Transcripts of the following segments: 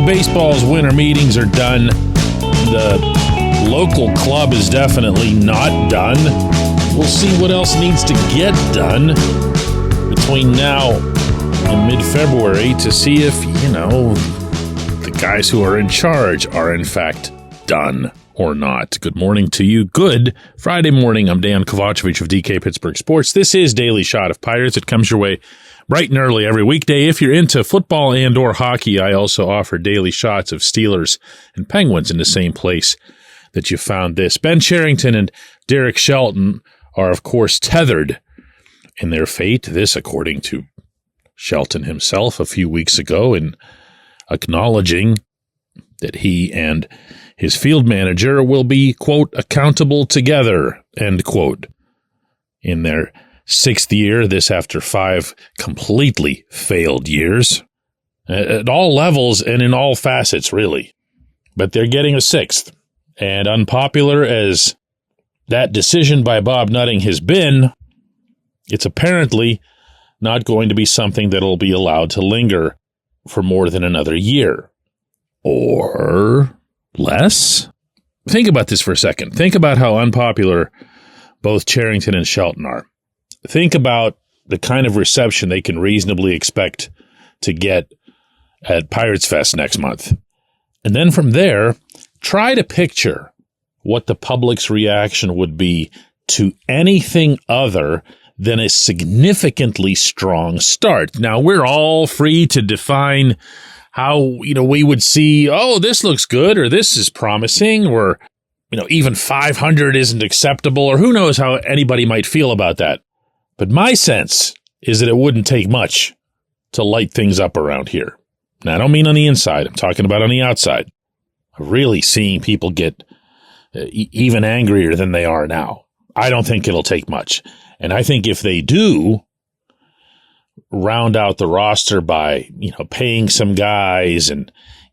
Baseball's winter meetings are done. The local club is definitely not done. We'll see what else needs to get done between now and mid-February to see if, the guys who are in charge are in fact done or not. Good morning to you. Good Friday morning. I'm Dejan Kovacevic of DK Pittsburgh Sports. This is Daily Shot of Pirates. It comes your way bright and early every weekday. If you're into football and or hockey, I also offer daily shots of Steelers and Penguins in the same place that you found this. Ben Cherington and Derek Shelton are, of course, tethered in their fate. This, according to Shelton himself a few weeks ago, in acknowledging that he and his field manager will be, quote, accountable together, end quote, in their sixth year, this after 5 completely failed years, at all levels and in all facets, really. But they're getting a sixth. And unpopular as that decision by Bob Nutting has been, it's apparently not going to be something that'll be allowed to linger for more than another year. Or less? Think about this for a second. Think about how unpopular both Cherington and Shelton are. Think about the kind of reception they can reasonably expect to get at Pirates Fest next month. And then from there, try to picture what the public's reaction would be to anything other than a significantly strong start. Now, we're all free to define how, we would see, oh, this looks good, or this is promising, or, even 500 isn't acceptable, or who knows how anybody might feel about that. But my sense is that it wouldn't take much to light things up around here. Now, I don't mean on the inside. I'm talking about on the outside. Really seeing people get even angrier than they are now. I don't think it'll take much. And I think if they do round out the roster by, paying some guys and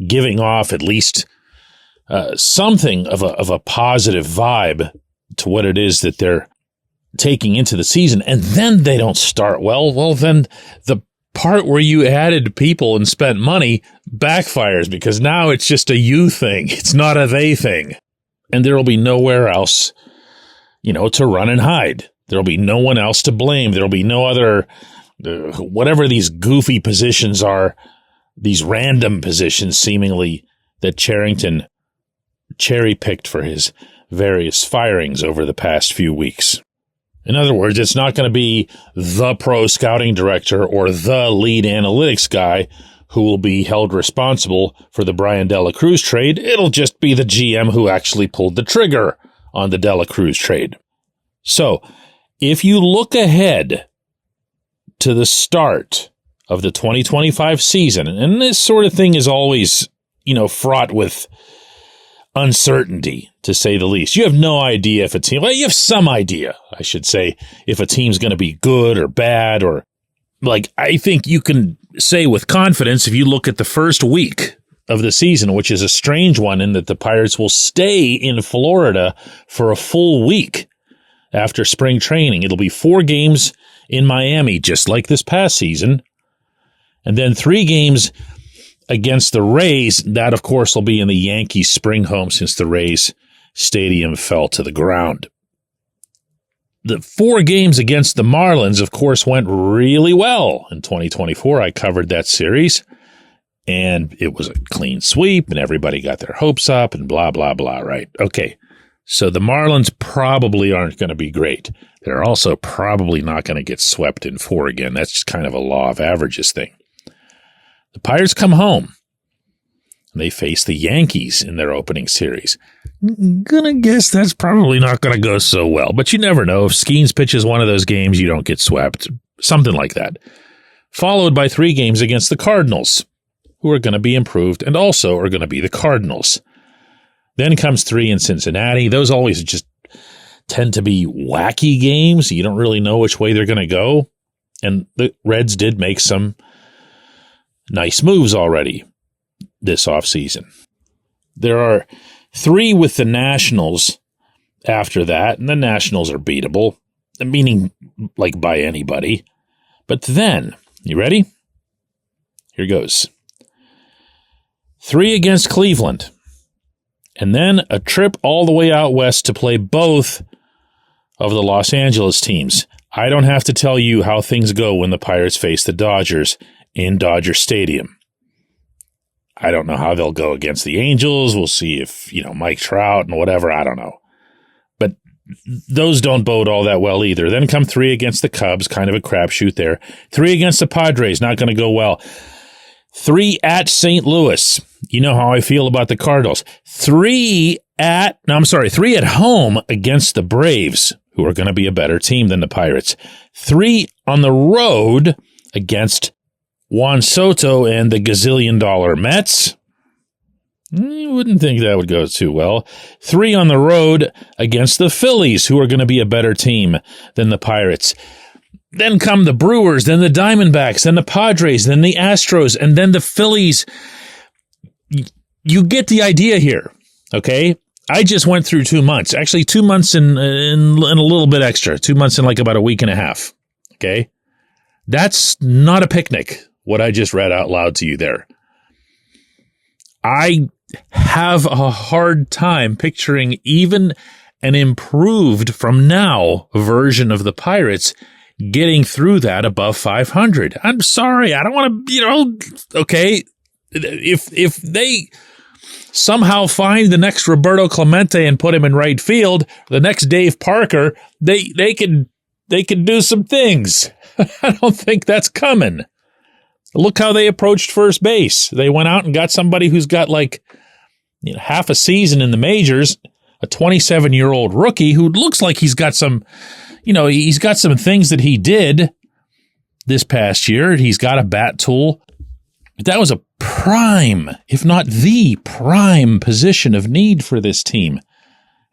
giving off at least something of a positive vibe to what it is that they're taking into the season, and then they don't start well, then the part where you added people and spent money backfires, because now it's just a you thing. It's not a they thing. And there will be nowhere else, to run and hide. There'll be no one else to blame. There'll be no other, whatever these goofy positions are, these random positions seemingly that Cherington cherry-picked for his various firings over the past few weeks. In other words, it's not going to be the pro scouting director or the lead analytics guy who will be held responsible for the Brian Dela Cruz trade. It'll just be the GM who actually pulled the trigger on the Dela Cruz trade. So, if you look ahead to the start of the 2025 season, and this sort of thing is always, fraught with uncertainty, to say the least. You have no idea if a team, you have some idea, I should say, if a team's going to be good or bad, or I think you can say with confidence if you look at the first week of the season, which is a strange one in that the Pirates will stay in Florida for a full week after spring training. It'll be 4 games in Miami, just like this past season, and then 3 games against the Rays. That, of course, will be in the Yankees' spring home since the Rays stadium fell to the ground. The 4 games against the Marlins, of course, went really well in 2024. I covered that series, and it was a clean sweep, and everybody got their hopes up, and blah, blah, blah, right? Okay, so the Marlins probably aren't going to be great. They're also probably not going to get swept in 4 again. That's just kind of a law of averages thing. The Pirates come home. They face the Yankees in their opening series. Gonna guess that's probably not going to go so well, but you never know. If Skeens pitches one of those games, you don't get swept. Something like that. Followed by 3 games against the Cardinals, who are going to be improved and also are going to be the Cardinals. Then comes 3 in Cincinnati. Those always just tend to be wacky games. You don't really know which way they're going to go. And the Reds did make some nice moves already this offseason. There are 3 with the Nationals after that, and the Nationals are beatable, meaning by anybody. But then, you ready? Here goes. 3 against Cleveland, and then a trip all the way out west to play both of the Los Angeles teams. I don't have to tell you how things go when the Pirates face the Dodgers in Dodger Stadium. I don't know how they'll go against the Angels. We'll see if, Mike Trout and whatever. I don't know. But those don't bode all that well either. Then come 3 against the Cubs, kind of a crapshoot there. 3 against the Padres, not going to go well. 3 at St. Louis. You know how I feel about the Cardinals. 3 at home against the Braves, who are going to be a better team than the Pirates. 3 on the road against Juan Soto and the gazillion-dollar Mets. You wouldn't think that would go too well. 3 on the road against the Phillies, who are going to be a better team than the Pirates. Then come the Brewers, then the Diamondbacks, then the Padres, then the Astros, and then the Phillies. You get the idea here, okay? I just went through 2 months. Actually, 2 months and a little bit extra. 2 months and like about a week and a half, okay? That's not a picnic, what I just read out loud to you there. I have a hard time picturing even an improved from now version of the Pirates getting through that above 500. I'm sorry. I don't want to, okay. If they somehow find the next Roberto Clemente and put him in right field, the next Dave Parker, they can do some things. I don't think that's coming. Look how they approached first base. They went out and got somebody who's got half a season in the majors, a 27-year-old rookie who looks like he's got some, he's got some things that he did this past year. He's got a bat tool. But that was a prime, if not the prime position of need for this team.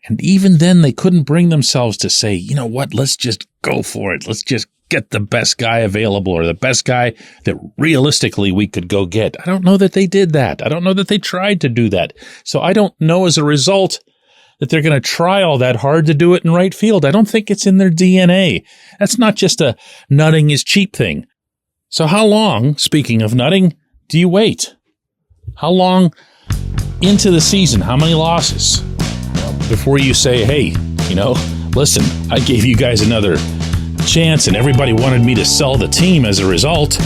And even then, they couldn't bring themselves to say, you know what, let's just go for it. Let's just get the best guy available or the best guy that realistically we could go get. I don't know that they did that. I don't know that they tried to do that. So I don't know as a result that they're going to try all that hard to do it in right field. I don't think it's in their DNA. That's not just a nutting is cheap thing. So how long, speaking of nutting, do you wait? How long into the season? How many losses? Before you say, hey, listen, I gave you guys another chance and everybody wanted me to sell the team as a result,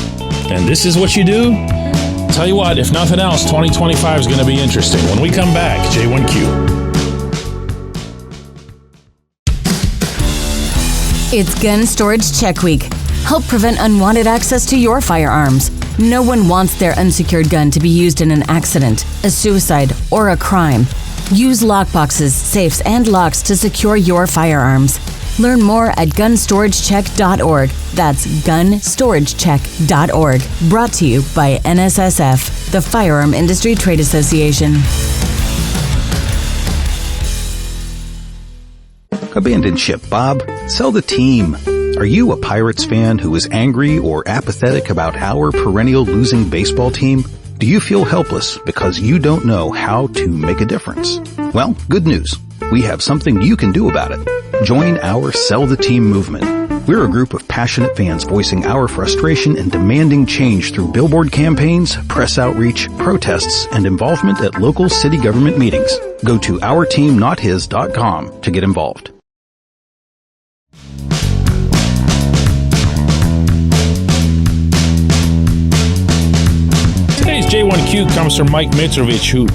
and this is what you do? Tell you what, if nothing else, 2025 is going to be interesting. When we come back, J1Q. It's Gun Storage Check Week. Help prevent unwanted access to your firearms. No one wants their unsecured gun to be used in an accident, a suicide, or a crime. Use lockboxes, safes, and locks to secure your firearms. Learn more at gunstoragecheck.org. That's gunstoragecheck.org. Brought to you by NSSF, the Firearm Industry Trade Association. Abandon ship, Bob. Sell the team. Are you a Pirates fan who is angry or apathetic about our perennial losing baseball team? Do you feel helpless because you don't know how to make a difference? Well, good news. We have something you can do about it. Join our Sell the Team movement. We're a group of passionate fans voicing our frustration and demanding change through billboard campaigns, press outreach, protests, and involvement at local city government meetings. Go to OurTeamNotHis.com to get involved. Today's J1Q comes from Mike Mitrovic, who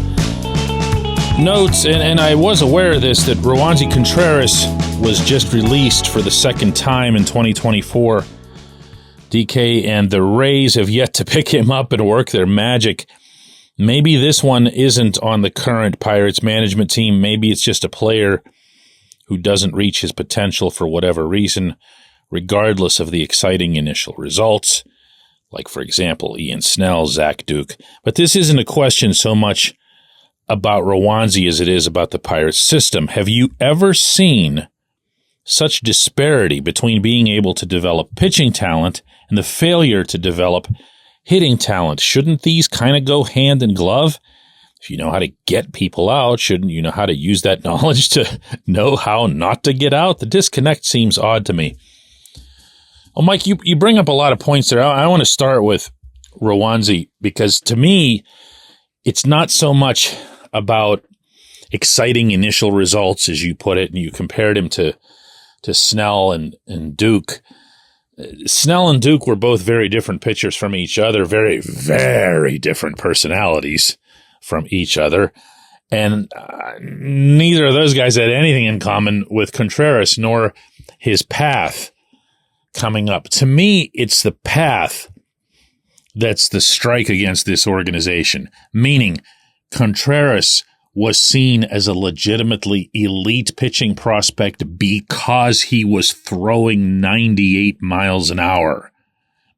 notes, and I was aware of this, that Roansy Contreras was just released for the second time in 2024. DK and the Rays have yet to pick him up and work their magic. Maybe this one isn't on the current Pirates management team. Maybe it's just a player who doesn't reach his potential for whatever reason, regardless of the exciting initial results. Like, for example, Ian Snell, Zach Duke. But this isn't a question so much about Roansy as it is about the Pirates system. Have you ever seen such disparity between being able to develop pitching talent and the failure to develop hitting talent? Shouldn't these kind of go hand in glove? If you know how to get people out, shouldn't you know how to use that knowledge to know how not to get out? The disconnect seems odd to me. Well, Mike, you bring up a lot of points there. I want to start with Roansy because to me, it's not so much about exciting initial results, as you put it, and you compared him to Snell and Duke. Snell and Duke were both very different pitchers from each other, very, very different personalities from each other. And neither of those guys had anything in common with Contreras, nor his path coming up. To me, it's the path that's the strike against this organization, meaning Contreras was seen as a legitimately elite pitching prospect because he was throwing 98 miles an hour,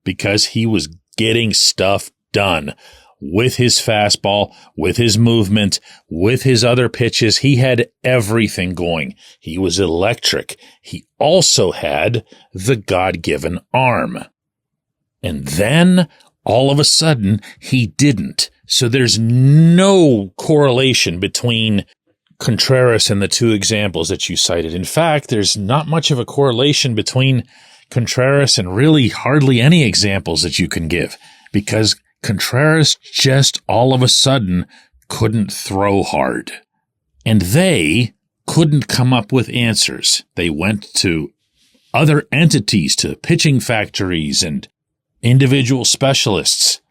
because he was getting stuff done with his fastball, with his movement, with his other pitches. He had everything going. He was electric. He also had the God-given arm. And then all of a sudden, he didn't. So there's no correlation between Contreras and the two examples that you cited. In fact, there's not much of a correlation between Contreras and really hardly any examples that you can give, because Contreras just all of a sudden couldn't throw hard. And they couldn't come up with answers. They went to other entities, to pitching factories and individual specialists.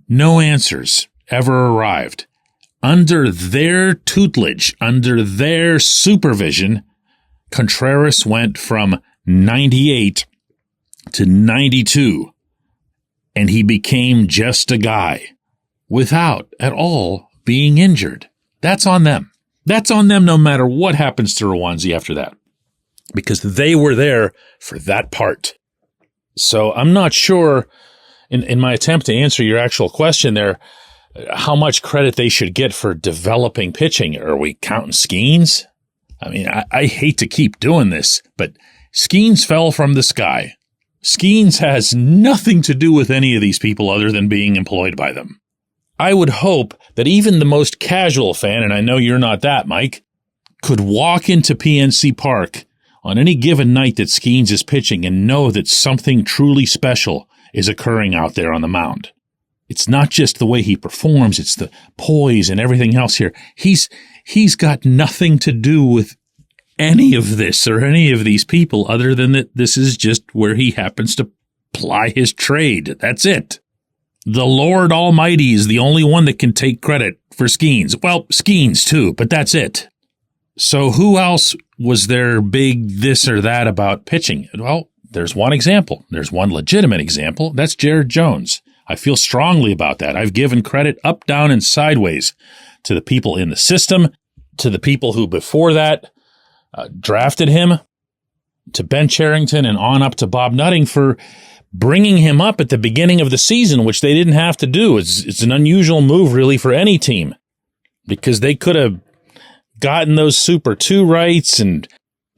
No answers ever arrived. Under their tutelage, under their supervision, Contreras went from 98 to 92, and he became just a guy without at all being injured. That's on them. That's on them no matter what happens to Rowanzi after that, because they were there for that part. So I'm not sure, in my attempt to answer your actual question there, how much credit they should get for developing pitching. Are we counting Skeens? I mean, I hate to keep doing this, but Skeens fell from the sky. Skeens has nothing to do with any of these people other than being employed by them. I would hope that even the most casual fan, and I know you're not that, Mike, could walk into PNC Park on any given night that Skeens is pitching and know that something truly special is occurring out there on the mound. It's not just the way he performs, it's the poise and everything else here. He's got nothing to do with any of this or any of these people other than that this is just where he happens to ply his trade. That's it. The Lord Almighty is the only one that can take credit for Skeens. Well, Skeens too, but that's it. So who else was there big this or that about pitching? Well, there's one example. There's one legitimate example. That's Jared Jones. I feel strongly about that. I've given credit up, down, and sideways to the people in the system, to the people who before that drafted him, to Ben Cherington, and on up to Bob Nutting for bringing him up at the beginning of the season, which they didn't have to do. It's an unusual move, really, for any team, because they could have gotten those Super 2 rights and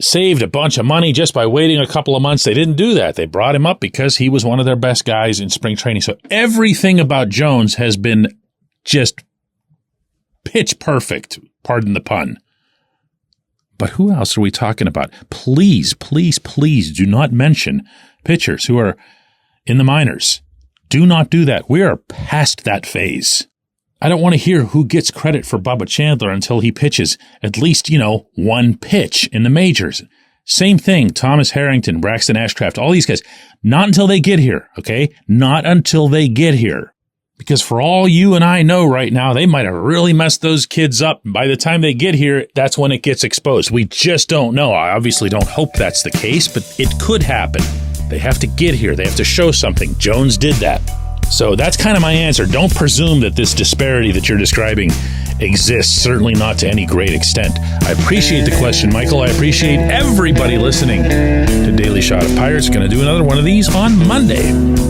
saved a bunch of money just by waiting a couple of months. They didn't do that. They brought him up because he was one of their best guys in spring training. So everything about Jones has been just pitch perfect, pardon the pun. But who else are we talking about? Please, please, please do not mention pitchers who are in the minors. Do not do that. We are past that phase. I don't want to hear who gets credit for Bubba Chandler until he pitches at least, one pitch in the majors. Same thing, Thomas Harrington, Braxton Ashcraft, all these guys. Not until they get here, okay? Not until they get here. Because for all you and I know right now, they might have really messed those kids up. By the time they get here, that's when it gets exposed. We just don't know. I obviously don't hope that's the case, but it could happen. They have to get here. They have to show something. Jones did that. So that's kind of my answer. Don't presume that this disparity that you're describing exists, certainly not to any great extent. I appreciate the question, Michael. I appreciate everybody listening to Daily Shot of Pirates. Going to do another one of these on Monday.